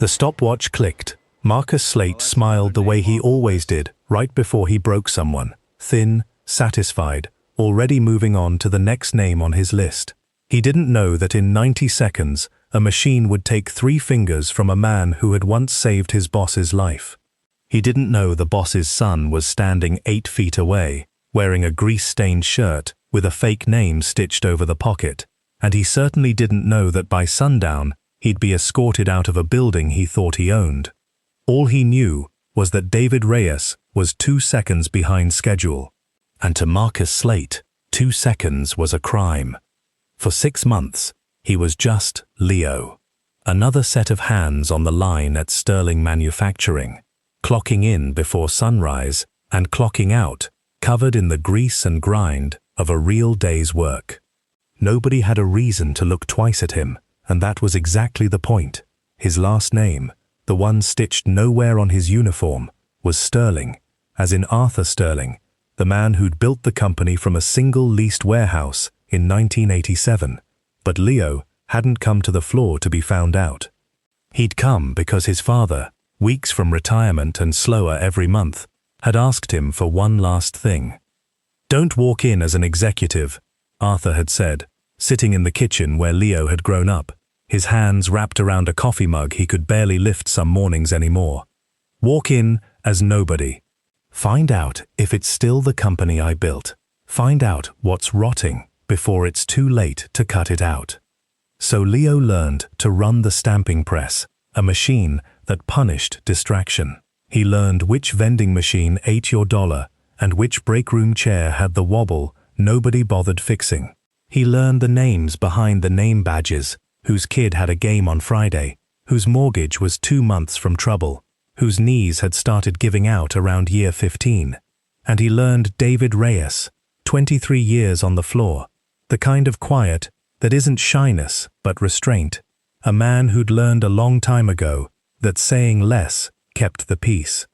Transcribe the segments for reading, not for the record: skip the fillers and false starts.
The stopwatch clicked. Marcus Slate smiled the way he always did, right before he broke someone. Thin, satisfied, already moving on to the next name on his list. He didn't know that in 90 seconds, a machine would take 3 fingers from a man who had once saved his boss's life. He didn't know the boss's son was standing 8 feet away, wearing a grease-stained shirt with a fake name stitched over the pocket, and he certainly didn't know that by sundown, he'd be escorted out of a building he thought he owned. All he knew was that David Reyes was 2 seconds behind schedule, and to Marcus Slate, 2 seconds was a crime. For 6 months, he was just Leo, another set of hands on the line at Sterling Manufacturing, clocking in before sunrise and clocking out, covered in the grease and grind of a real day's work. Nobody had a reason to look twice at him, and that was exactly the point. His last name, the one stitched nowhere on his uniform, was Sterling, as in Arthur Sterling, the man who'd built the company from a single leased warehouse in 1987. But Leo hadn't come to the floor to be found out. He'd come because his father, weeks from retirement and slower every month, had asked him for one last thing. "Don't walk in as an executive," Arthur had said, sitting in the kitchen where Leo had grown up, his hands wrapped around a coffee mug he could barely lift some mornings anymore. "Walk in as nobody. Find out if it's still the company I built. Find out what's rotting before it's too late to cut it out." So Leo learned to run the stamping press, a machine that punished distraction. He learned which vending machine ate your dollar and which breakroom chair had the wobble nobody bothered fixing. He learned the names behind the name badges, whose kid had a game on Friday, whose mortgage was 2 months from trouble, whose knees had started giving out around year 15. And he learned David Reyes, 23 years on the floor, the kind of quiet that isn't shyness but restraint, a man who'd learned a long time ago that saying less kept the peace.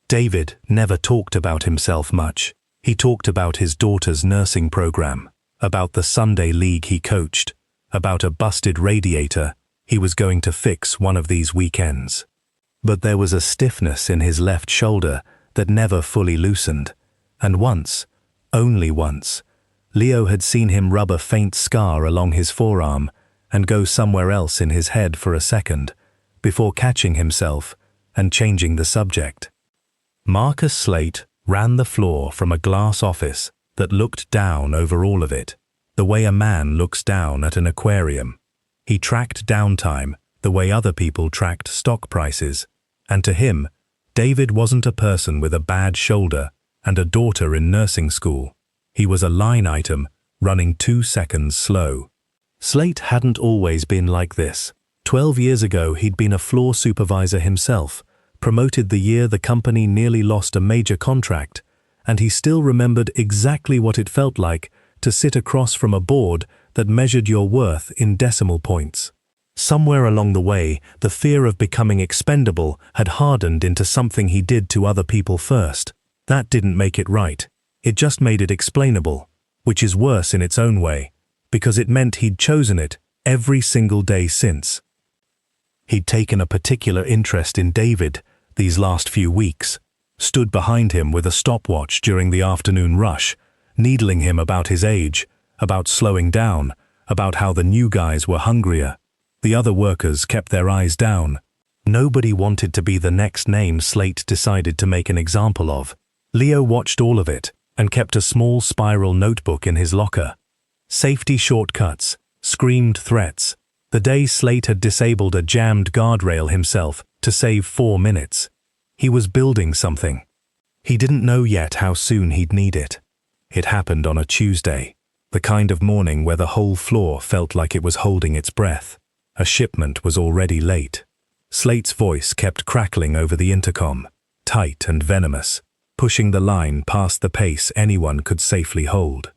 David never talked about himself much. He talked about his daughter's nursing program, about the Sunday league he coached, about a busted radiator he was going to fix one of these weekends. But there was a stiffness in his left shoulder that never fully loosened, and once, only once, Leo had seen him rub a faint scar along his forearm and go somewhere else in his head for a second, before catching himself and changing the subject. Marcus Slate ran the floor from a glass office that looked down over all of it, the way a man looks down at an aquarium. He tracked downtime the way other people tracked stock prices, and to him, David wasn't a person with a bad shoulder and a daughter in nursing school. He was a line item running 2 seconds slow. Slate hadn't always been like this. 12 years ago, he'd been a floor supervisor himself, promoted the year the company nearly lost a major contract, and he still remembered exactly what it felt like to sit across from a board that measured your worth in decimal points. Somewhere along the way, the fear of becoming expendable had hardened into something he did to other people first. That didn't make it right. It just made it explainable, which is worse in its own way, because it meant he'd chosen it every single day since. He'd taken a particular interest in David these last few weeks, stood behind him with a stopwatch during the afternoon rush, needling him about his age, about slowing down, about how the new guys were hungrier. The other workers kept their eyes down. Nobody wanted to be the next name Slate decided to make an example of. Leo watched all of it and kept a small spiral notebook in his locker. Safety shortcuts, screamed threats. The day Slate had disabled a jammed guardrail himself to save 4 minutes. He was building something. He didn't know yet how soon he'd need it. It happened on a Tuesday, the kind of morning where the whole floor felt like it was holding its breath. A shipment was already late. Slate's voice kept crackling over the intercom, tight and venomous, pushing the line past the pace anyone could safely hold.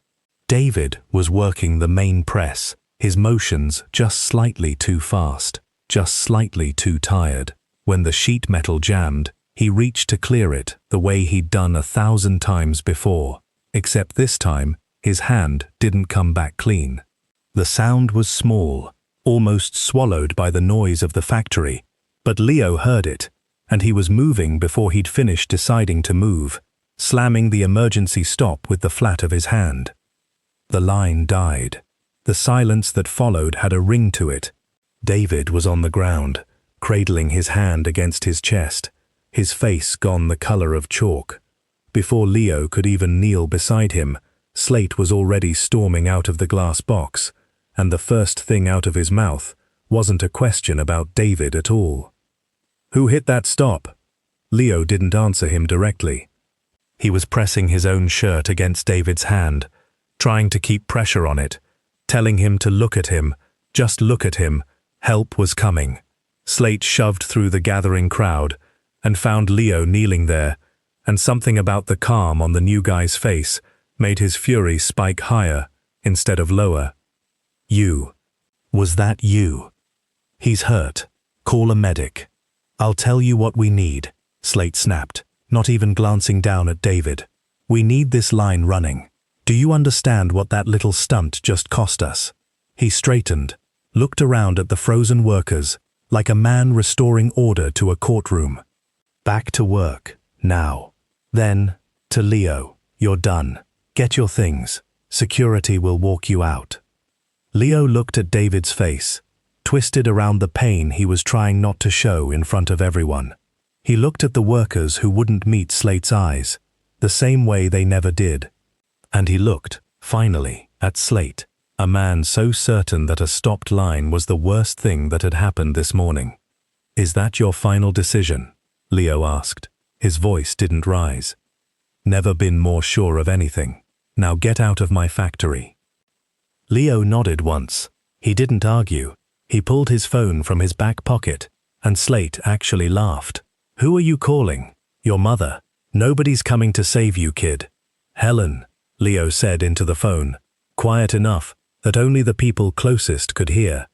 David was working the main press, his motions just slightly too fast, just slightly too tired. When the sheet metal jammed, he reached to clear it the way he'd done 1,000 times before, except this time his hand didn't come back clean. The sound was small, almost swallowed by the noise of the factory, But Leo heard it, and he was moving before he'd finished deciding to move, slamming the emergency stop with the flat of his hand. The line died. The silence that followed had a ring to it. David was on the ground, cradling his hand against his chest, his face gone the color of chalk. Before Leo could even kneel beside him, Slate was already storming out of the glass box, and the first thing out of his mouth wasn't a question about David at all. "Who hit that stop?" Leo didn't answer him directly. He was pressing his own shirt against David's hand, trying to keep pressure on it, telling him to look at him, just look at him, help was coming. Slate shoved through the gathering crowd and found Leo kneeling there, and something about the calm on the new guy's face made his fury spike higher instead of lower. "You. Was that you? He's hurt. Call a medic." "I'll tell you what we need," Slate snapped, not even glancing down at David. "We need this line running. Do you understand what that little stunt just cost us?" He straightened, looked around at the frozen workers, like a man restoring order to a courtroom. "Back to work, now." Then, to Leo, "You're done. Get your things. Security will walk you out." Leo looked at David's face, twisted around the pain he was trying not to show in front of everyone. He looked at the workers who wouldn't meet Slate's eyes, the same way they never did. And he looked, finally, at Slate, a man so certain that a stopped line was the worst thing that had happened this morning. "Is that your final decision?" Leo asked. His voice didn't rise. "Never been more sure of anything. Now get out of my factory." Leo nodded once. He didn't argue. He pulled his phone from his back pocket, and Slate actually laughed. "Who are you calling?" "Your mother. Nobody's coming to save you, kid." "Helen," Leo said into the phone, quiet enough that only the people closest could hear.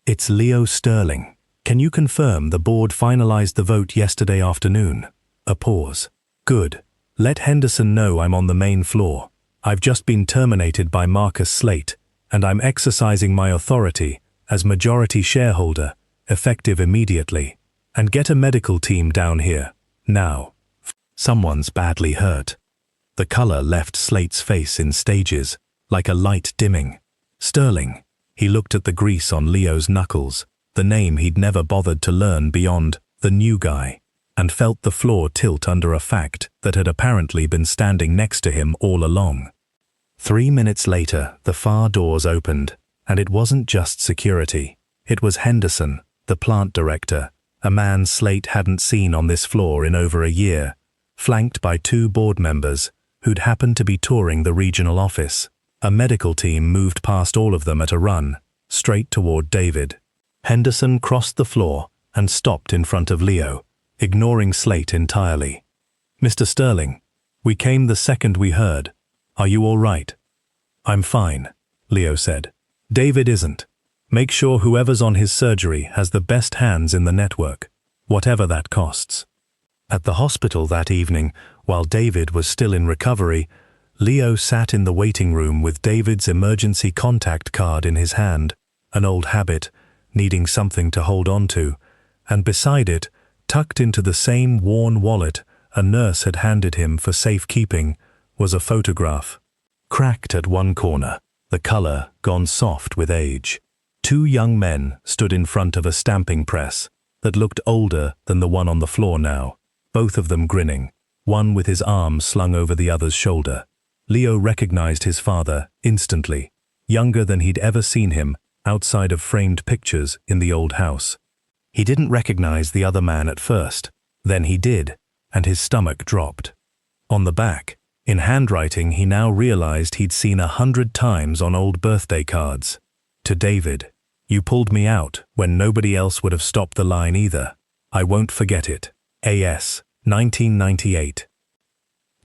"It's Leo Sterling. Can you confirm the board finalized the vote yesterday afternoon?" A pause. "Good. Let Henderson know I'm on the main floor. I've just been terminated by Marcus Slate, and I'm exercising my authority as majority shareholder, effective immediately. And get a medical team down here, now. Someone's badly hurt." The color left Slate's face in stages, like a light dimming. "Sterling." He looked at the grease on Leo's knuckles, the name he'd never bothered to learn beyond the new guy, and felt the floor tilt under a fact that had apparently been standing next to him all along. 3 minutes later, the far doors opened, and it wasn't just security. It was Henderson, the plant director, a man Slate hadn't seen on this floor in over a year, flanked by 2 board members who'd happened to be touring the regional office. A medical team moved past all of them at a run, straight toward David. Henderson crossed the floor and stopped in front of Leo, ignoring Slate entirely. "Mr. Sterling, we came the second we heard. Are you all right?" "I'm fine," Leo said. "David isn't. Make sure whoever's on his surgery has the best hands in the network, whatever that costs." At the hospital that evening, while David was still in recovery, Leo sat in the waiting room with David's emergency contact card in his hand, an old habit, needing something to hold on to, and beside it, tucked into the same worn wallet a nurse had handed him for safekeeping, was a photograph. Cracked at one corner, the color gone soft with age. 2 young men stood in front of a stamping press that looked older than the one on the floor now, both of them grinning, one with his arm slung over the other's shoulder. Leo recognized his father instantly, younger than he'd ever seen him outside of framed pictures in the old house. He didn't recognize the other man at first, then he did, and his stomach dropped. On the back, in handwriting he now realized he'd seen 100 times on old birthday cards. To David, "You pulled me out when nobody else would have stopped the line either. I won't forget it. A.S. 1998.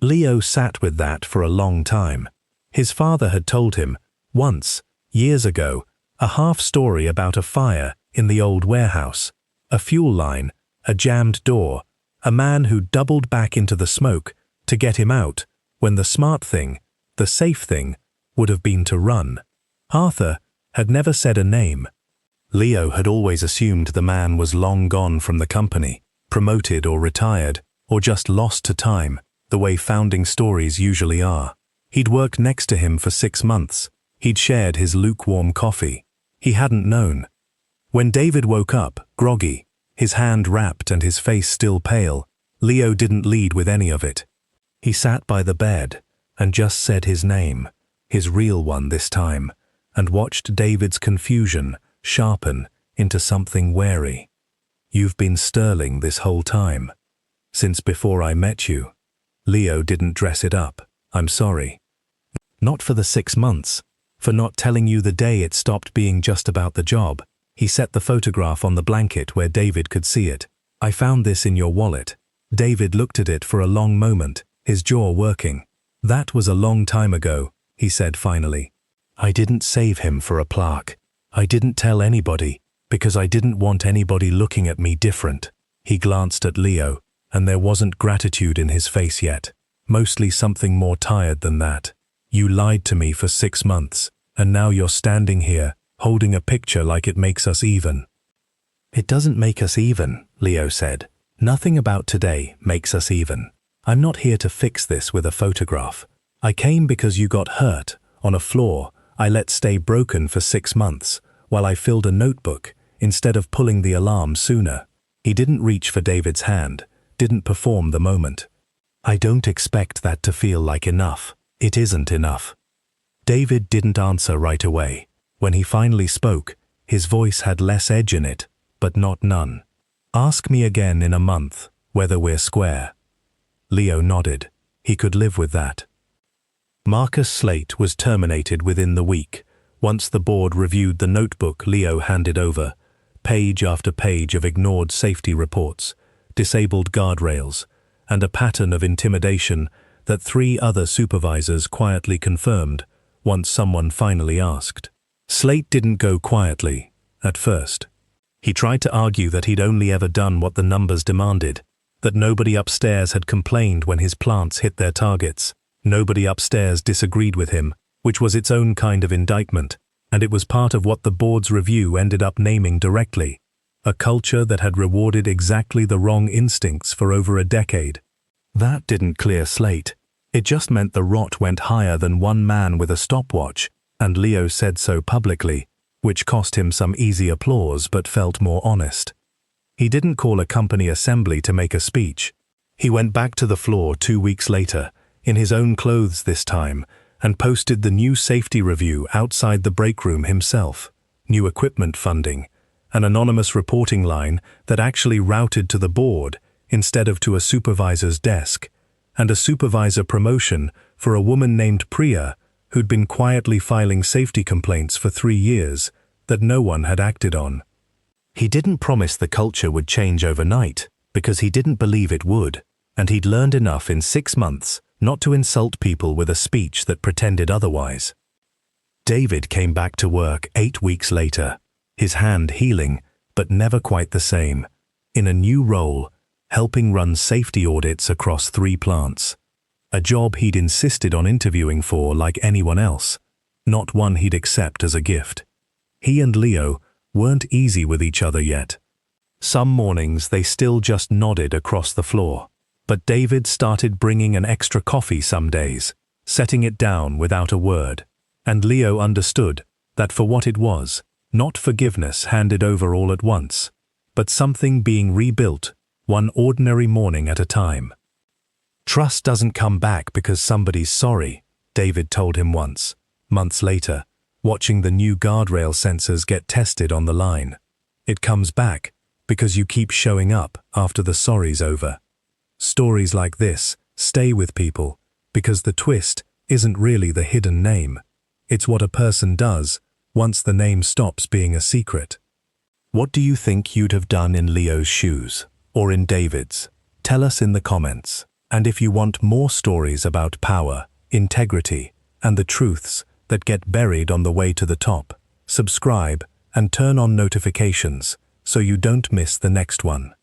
Leo sat with that for a long time. His father had told him, once, years ago, a half-story about a fire in the old warehouse, a fuel line, a jammed door, a man who doubled back into the smoke to get him out when the smart thing, the safe thing, would have been to run. Arthur had never said a name. Leo had always assumed the man was long gone from the company, promoted or retired, or just lost to time, the way founding stories usually are. He'd worked next to him for 6 months. He'd shared his lukewarm coffee. He hadn't known. When David woke up, groggy, his hand wrapped and his face still pale, Leo didn't lead with any of it. He sat by the bed and just said his name, his real one this time, and watched David's confusion sharpen into something wary. "You've been sterling this whole time. Since before I met you." Leo didn't dress it up. "I'm sorry. Not for the 6 months, for not telling you the day it stopped being just about the job." He set the photograph on the blanket where David could see it. "I found this in your wallet." David looked at it for a long moment, his jaw working. "That was a long time ago," he said finally. "I didn't save him for a plaque. I didn't tell anybody, because I didn't want anybody looking at me different." He glanced at Leo, and there wasn't gratitude in his face yet. Mostly something more tired than that. "You lied to me for 6 months, and now you're standing here, holding a picture like it makes us even." "It doesn't make us even," Leo said. "Nothing about today makes us even. I'm not here to fix this with a photograph. I came because you got hurt on a floor I let stay broken for 6 months, while I filled a notebook instead of pulling the alarm sooner." He didn't reach for David's hand, didn't perform the moment. "I don't expect that to feel like enough. It isn't enough." David didn't answer right away. When he finally spoke, his voice had less edge in it, but not none. "Ask me again in a month, whether we're square." Leo nodded. He could live with that. Marcus Slate was terminated within the week, once the board reviewed the notebook Leo handed over, page after page of ignored safety reports, disabled guardrails, and a pattern of intimidation that 3 other supervisors quietly confirmed once someone finally asked. Slate didn't go quietly, at first. He tried to argue that he'd only ever done what the numbers demanded, that nobody upstairs had complained when his plants hit their targets. Nobody upstairs disagreed with him, which was its own kind of indictment, and it was part of what the board's review ended up naming directly: a culture that had rewarded exactly the wrong instincts for over a decade. That didn't clear Slate. It just meant the rot went higher than one man with a stopwatch, and Leo said so publicly, which cost him some easy applause but felt more honest. He didn't call a company assembly to make a speech. He went back to the floor 2 weeks later, in his own clothes this time, and posted the new safety review outside the break room himself. New equipment funding, an anonymous reporting line that actually routed to the board instead of to a supervisor's desk, and a supervisor promotion for a woman named Priya who'd been quietly filing safety complaints for 3 years that no one had acted on. He didn't promise the culture would change overnight, because he didn't believe it would, and he'd learned enough in 6 months not to insult people with a speech that pretended otherwise. David came back to work 8 weeks later, his hand healing, but never quite the same, in a new role, helping run safety audits across 3 plants. A job he'd insisted on interviewing for like anyone else, not one he'd accept as a gift. He and Leo weren't easy with each other yet. Some mornings they still just nodded across the floor, but David started bringing an extra coffee some days, setting it down without a word, and Leo understood that for what it was, not forgiveness handed over all at once, but something being rebuilt, one ordinary morning at a time. "Trust doesn't come back because somebody's sorry," David told him once, months later, watching the new guardrail sensors get tested on the line. "It comes back because you keep showing up after the sorry's over." Stories like this stay with people because the twist isn't really the hidden name. It's what a person does once the name stops being a secret. What do you think you'd have done in Leo's shoes, or in David's? Tell us in the comments. And if you want more stories about power, integrity, and the truths that get buried on the way to the top, subscribe and turn on notifications so you don't miss the next one.